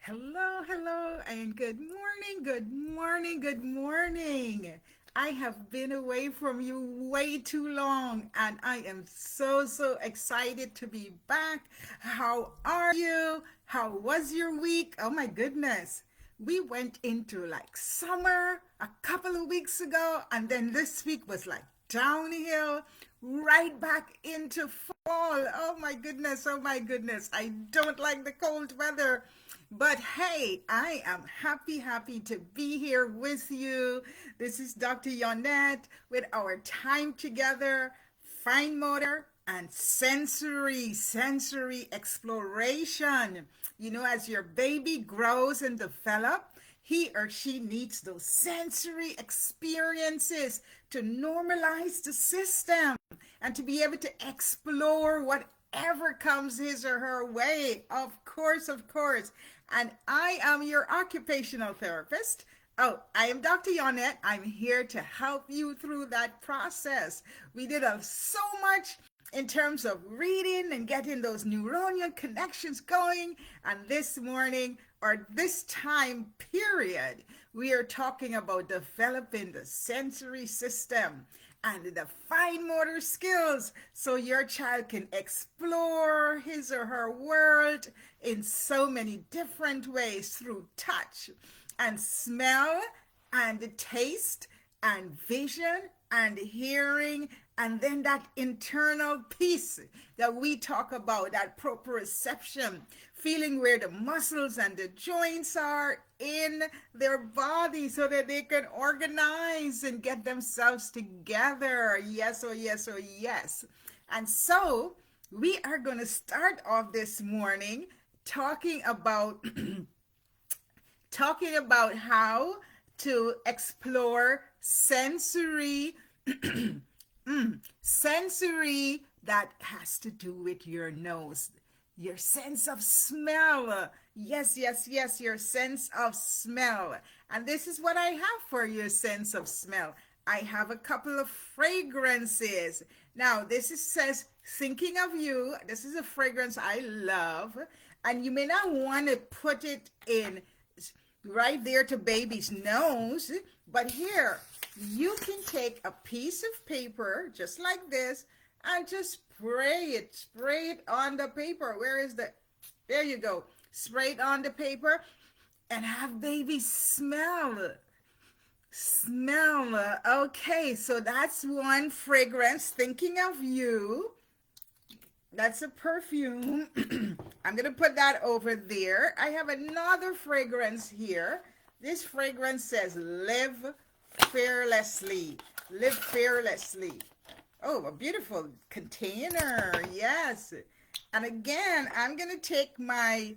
Hello, hello, and good morning, good morning, good morning. I have been away from you way too long, and I am so excited to be back. How are you? How was your week? Oh my goodness. We went into like summer a couple of weeks ago, and then this week was like downhill right back into fall. Oh my goodness, oh my goodness. I don't like the cold weather. But hey, I am happy to be here with you. This is Dr. Yonette with our time together, fine motor and sensory exploration. You know, as your baby grows and develops, he or she needs those sensory experiences to normalize the system and to be able to explore whatever comes his or her way. Of course, of course. And I am your occupational therapist. Oh, I am Dr. Yonette. I'm here to help you through that process. We did so much in terms of reading and getting those neuronal connections going. And this morning, or this time period, we are talking about developing the sensory system and the fine motor skills so your child can explore his or her world in so many different ways through touch and smell and taste and vision and hearing, and then that internal piece that we talk about, that proprioception, feeling where the muscles and the joints are in their body so that they can organize and get themselves together. Yes, oh yes, oh yes. And so we are going to start off this morning talking about talking about how to explore sensory that has to do with your nose, your sense of smell. Yes, your sense of smell. And this is what I have for your sense of smell. I have a couple of fragrances. Now, says thinking of you. This is a fragrance I love. And you may not want to put it in right there to baby's nose, but here you can take a piece of paper just like this and just spray it on the paper. Where is the, there you go, spray it on the paper and have baby smell. Okay, so that's one fragrance, thinking of you. That's a perfume. I'm going to put that over there. I have another fragrance here. This fragrance says live fearlessly. Live fearlessly. Oh, a beautiful container. Yes. And again, I'm going to take my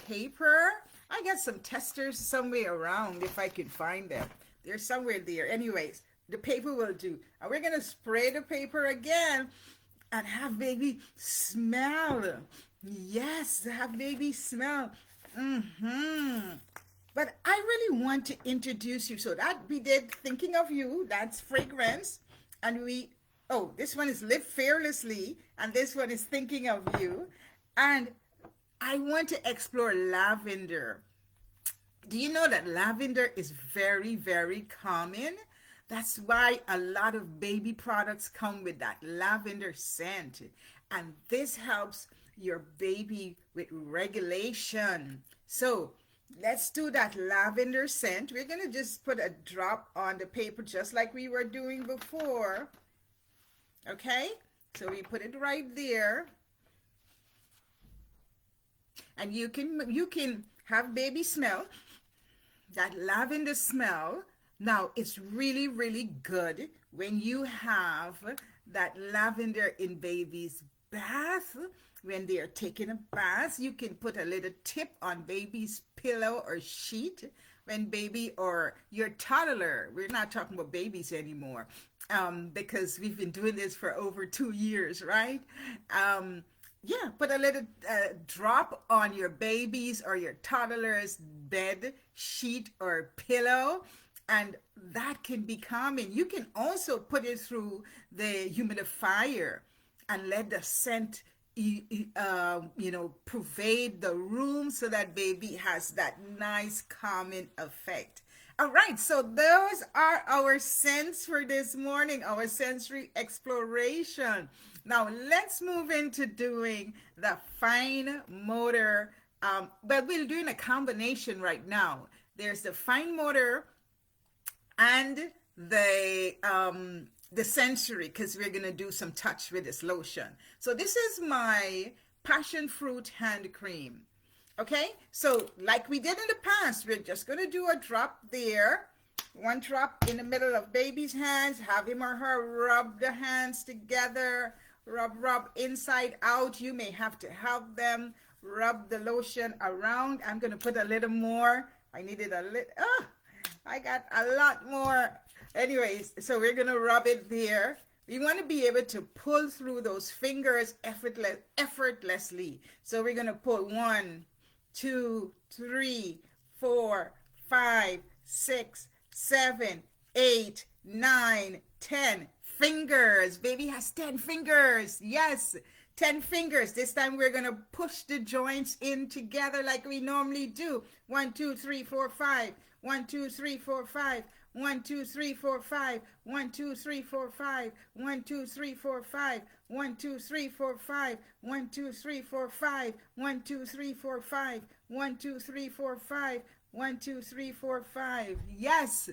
paper. I got some testers somewhere around if I can find them. They're somewhere there. Anyways, the paper will do. And we're going to spray the paper again and have baby smell. Yes, have baby smell. But I really want to introduce you. So that we did thinking of you, that's fragrance. And this one is live fearlessly, and this one is thinking of you. And I want to explore lavender. Do you know that lavender is very common? That's why a lot of baby products come with that lavender scent. And this helps your baby with regulation. So let's do that lavender scent. We're going to just put a drop on the paper just like we were doing before. Okay? So we put it right there. And you can have baby smell that lavender smell. Now, it's really good when you have that lavender in baby's bath. When they are taking a bath, you can put a little tip on baby's pillow or sheet. When baby or your toddler, we're not talking about babies anymore, because we've been doing this for over 2 years, right? Yeah, put a little drop on your baby's or your toddler's bed sheet or pillow, and that can be calming. You can also put it through the humidifier and let the scent pervade the room so that baby has that nice calming effect. All right, so those are our scents for this morning, our sensory exploration. Now let's move into doing the fine motor. But we're doing a combination right now. There's the fine motor and the sensory, because we're gonna do some touch with this lotion. So this is my passion fruit hand cream. Okay, so like we did in the past, we're just gonna do a drop there, one drop in the middle of baby's hands, have him or her rub the hands together, rub inside out. You may have to help them rub the lotion around. I'm gonna put a little more. I needed a little. I got a lot more. Anyways, so we're gonna rub it there. We want to be able to pull through those fingers effortlessly. So we're gonna pull 1, 2, 3, 4, 5, 6, 7, 8, 9, 10 fingers. Baby has 10 fingers. Yes, 10 fingers. This time we're gonna push the joints in together like we normally do. 1, 2, 3, 4, 5. 1, 2, 3, 4, 5. 1, 2, 3, 4, 5. 1, 2, 3, 4, 5. 1, 2, 3, 4, 5. 1, 2, 3, 4, 5. 1, 2, 3, 4, 5. 1, 2, 3, 4, 5. 1, 2, 3, 4, 5. 1, 2, 3, 4, 5. Yes,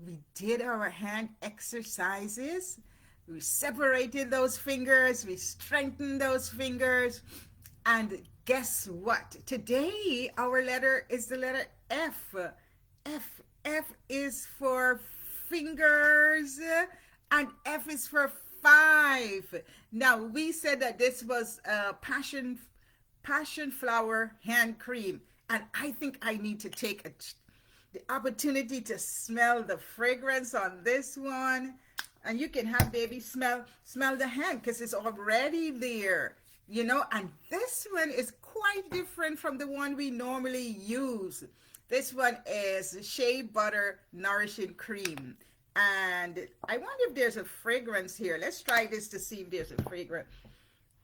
we did our hand exercises. We separated those fingers. We strengthened those fingers. And guess what? Today, our letter is the letter F. F is for fingers, and F is for 5. Now, we said that this was a passion flower hand cream, and I think I need to take the opportunity to smell the fragrance on this one. And you can have baby smell the hand because it's already there, and this one is quite different from the one we normally use. This one is Shea Butter Nourishing Cream. And I wonder if there's a fragrance here. Let's try this to see if there's a fragrance.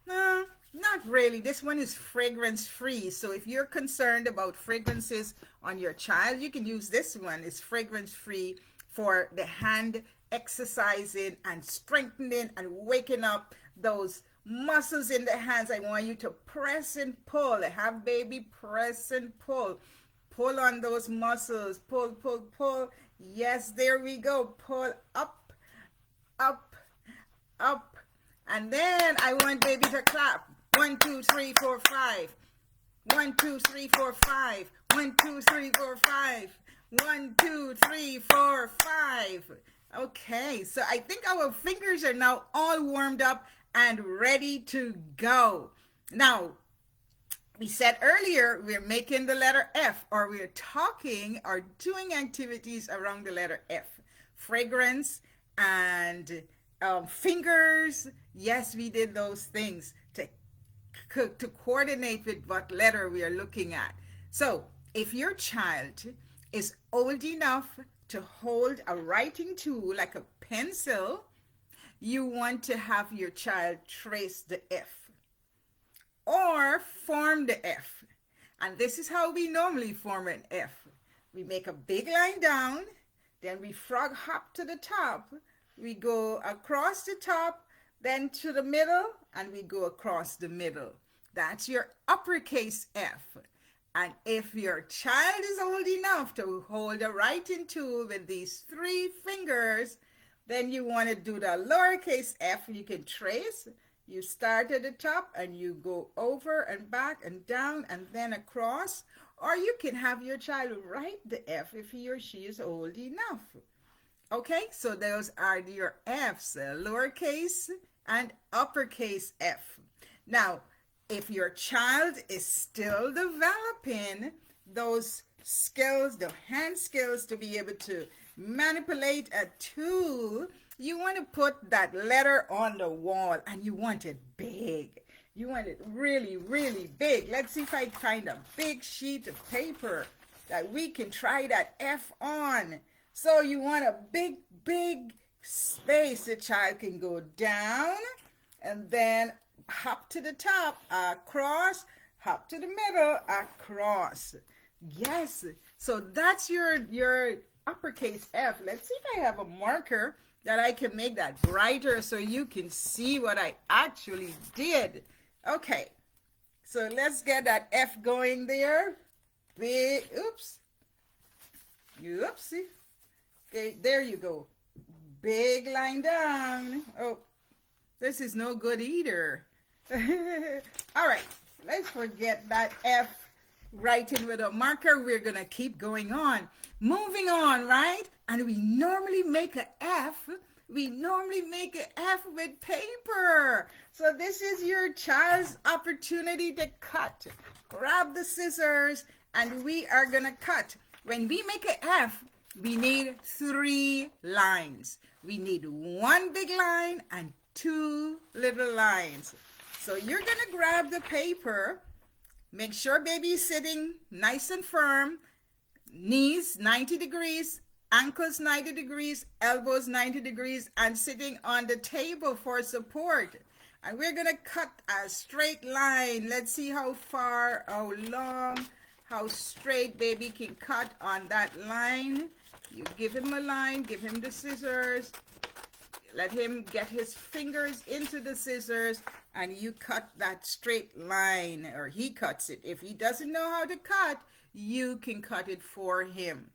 No, not really. This one is fragrance free. So if you're concerned about fragrances on your child, you can use this one. It's fragrance free for the hand exercising and strengthening and waking up those muscles in the hands. I want you to press and pull. Have baby press and pull. Pull on those muscles. Pull, pull, pull. Yes, there we go. Pull up, up, up. And then I want baby to clap. 1, 2, 3, 4, 5. 1, 2, 3, 4, 5. 1, 2, 3, 4, 5. 1, 2, 3, 4, 5. Okay, so I think our fingers are now all warmed up and ready to go. Now, we said earlier we're making the letter F, or we're talking or doing activities around the letter F. Fragrance and fingers. Yes, we did those things to coordinate with what letter we are looking at. So if your child is old enough to hold a writing tool like a pencil, you want to have your child trace the F or form the F. And this is how we normally form an F. We make a big line down, then we frog hop to the top. We go across the top, then to the middle, and we go across the middle. That's your uppercase F. And if your child is old enough to hold a writing tool with these 3 fingers, then you want to do the lowercase f. You can trace. You start at the top and you go over and back and down and then across. Or you can have your child write the F if he or she is old enough. Okay, so those are your F's, lowercase and uppercase F. Now, if your child is still developing those skills, the hand skills to be able to manipulate a tool, you want to put that letter on the wall and you want it big. You want it really, really big. Let's see if I find a big sheet of paper that we can try that F on. So you want a big, big space the child can go down and then hop to the top, across, hop to the middle, across. Yes. So that's your uppercase F. Let's see if I have a marker that I can make that brighter so you can see what I actually did. Okay. So let's get that F going there. Big, oops. Oopsie. Okay, there you go. Big line down. Oh, this is no good either. All right, let's forget that F writing with a marker. We're going to keep going on. Moving on, right? And we normally make an F. We normally make an F with paper. So this is your child's opportunity to cut. Grab the scissors and we are going to cut. When we make an F, we need 3 lines. We need 1 big line and 2 little lines. So you're going to grab the paper. Make sure baby is sitting nice and firm. Knees 90 degrees, ankles 90 degrees, elbows 90 degrees, and sitting on the table for support. And we're going to cut a straight line. Let's see how far, how long, how straight baby can cut on that line. You give him a line, give him the scissors, let him get his fingers into the scissors, and you cut that straight line, or he cuts it. If he doesn't know how to cut, you can cut it for him.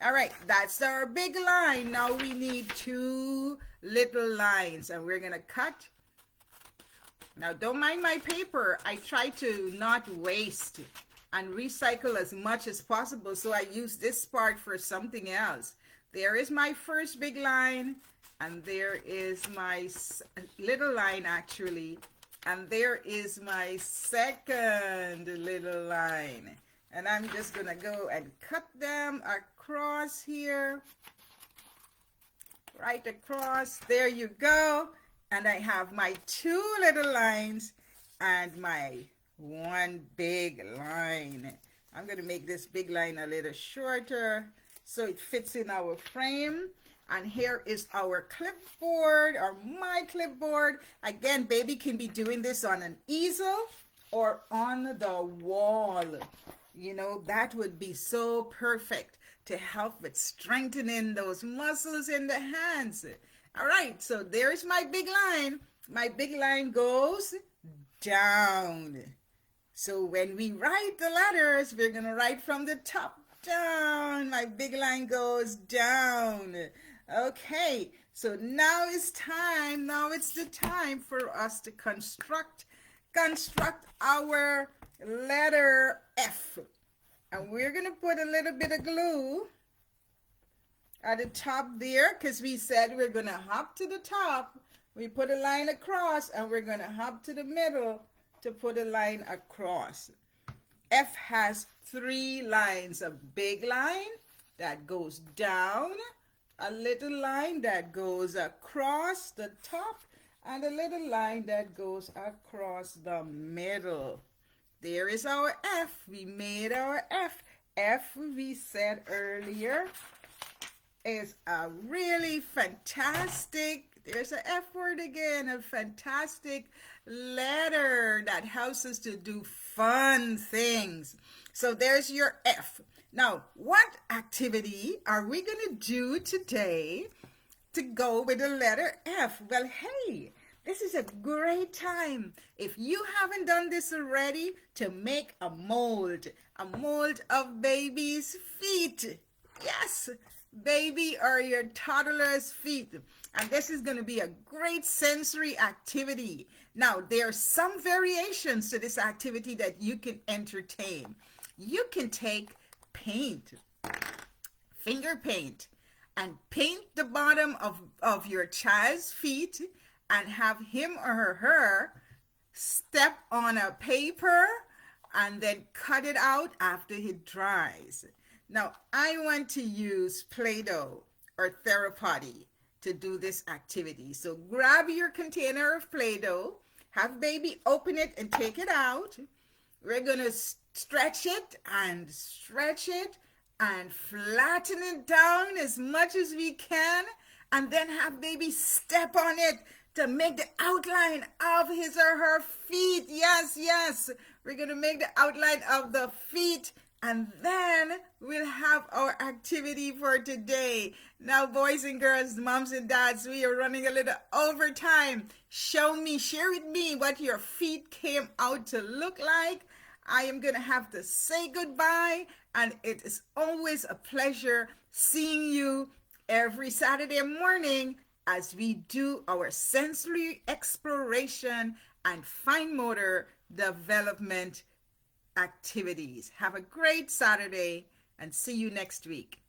All right, that's our big line. Now we need 2 little lines, and we're gonna cut. Now don't mind my paper. I try to not waste and recycle as much as possible, so I use this part for something else. There is my first big line, and there is my little line actually, and there is my second little line. And I'm just gonna go and cut them across here, right across. There you go. And I have my 2 little lines and my 1 big line. I'm gonna make this big line a little shorter so it fits in our frame. And here is our clipboard, or my clipboard. Again, baby can be doing this on an easel or on the wall. You know, that would be so perfect to help with strengthening those muscles in the hands. All right, so there's my big line. My big line goes down. So when we write the letters, we're going to write from the top down. My big line goes down. Okay, so now it's time. Now it's the time for us to construct our letter F. And we're going to put a little bit of glue at the top there, because we said we're going to hop to the top. We put a line across, and we're going to hop to the middle to put a line across. F has 3 lines: a big line that goes down, a little line that goes across the top, and a little line that goes across the middle. There is our F. We made our F. F, we said earlier, is a really fantastic, there's an F word again, a fantastic letter that helps us to do fun things. So there's your F. Now, what activity are we going to do today to go with the letter F? Well, hey, this is a great time, if you haven't done this already, to make a mold of baby's feet. Yes, baby or your toddler's feet. And this is going to be a great sensory activity. Now, there are some variations to this activity that you can entertain. You can take paint, finger paint, and paint the bottom of your child's feet and have him or her step on a paper and then cut it out after it dries. Now, I want to use Play-Doh or Therapody to do this activity. So grab your container of Play-Doh, have baby open it and take it out. We're going to stretch it and flatten it down as much as we can, and then have baby step on it to make the outline of his or her feet. Yes, yes. We're going to make the outline of the feet, and then we'll have our activity for today. Now, boys and girls, moms and dads, we are running a little over time. Share with me what your feet came out to look like. I am going to have to say goodbye, and it is always a pleasure seeing you every Saturday morning as we do our sensory exploration and fine motor development activities. Have a great Saturday and see you next week.